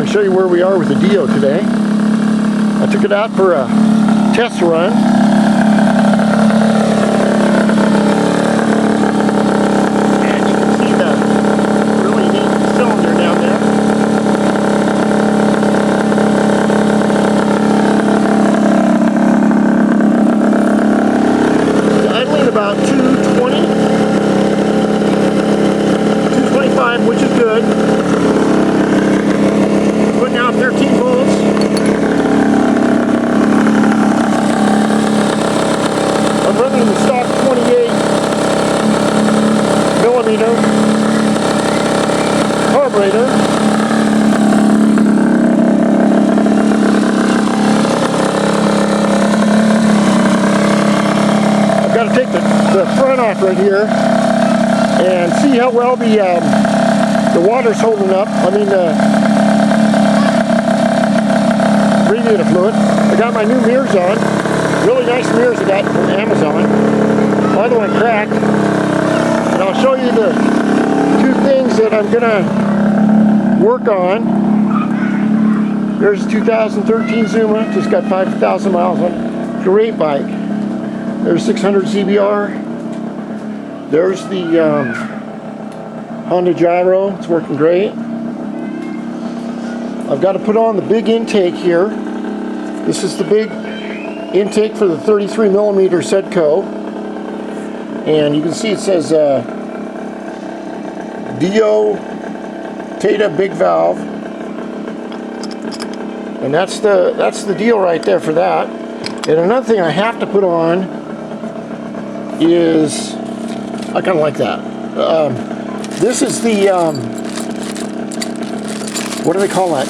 going to show you where we are with the DIO today. I took it out for a test run. And you can see the really neat cylinder down there. It's idling about 220, 225, which is good. Putting out 13 volts. I'm running the stock 28 millimeter carburetor. I've got to take the front off right here and see how well the water's holding up. I mean the radiator fluid. I got my new mirrors on. Really nice mirrors I got from Amazon. The other one cracked. And I'll show you the two things that I'm gonna work on. There's a 2013 Zuma, just got 5,000 miles on it. Great bike. There's 600 CBR. There's the Honda Gyro. It's working great. I've got to put on the big intake here. This is the big intake for the 33 millimeter Sedco. And you can see it says DIO Tata big valve. And that's the deal right there for that. And another thing I have to put on is, I kind of like that. This is the, what do they call that?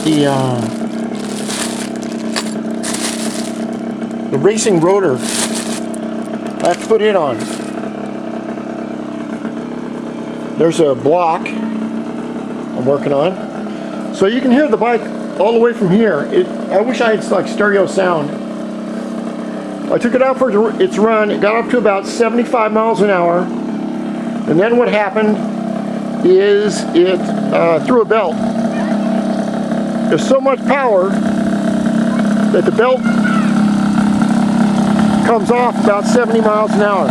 The racing rotor. I have to put it on. There's a block I'm working on. So you can hear the bike all the way from here. I wish I had like stereo sound. I took it out for its run. It got up to about 75 miles an hour. And then what happened is it threw a belt. There's so much power that the belt comes off about 70 miles an hour.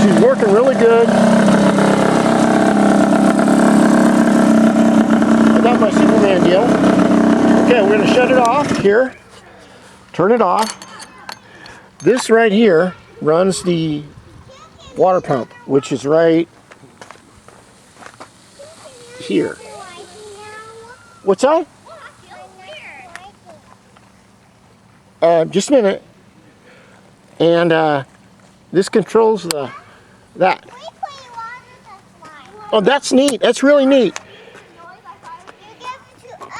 She's working really good. I got my Superman deal. Okay, we're going to shut it off here. Turn it off. This right here runs the water pump, which is right here. What's that? Just a minute. And this controls that. Oh, that's neat. That's really neat. You gave it to us.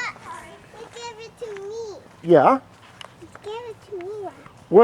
You gave it to me. Yeah.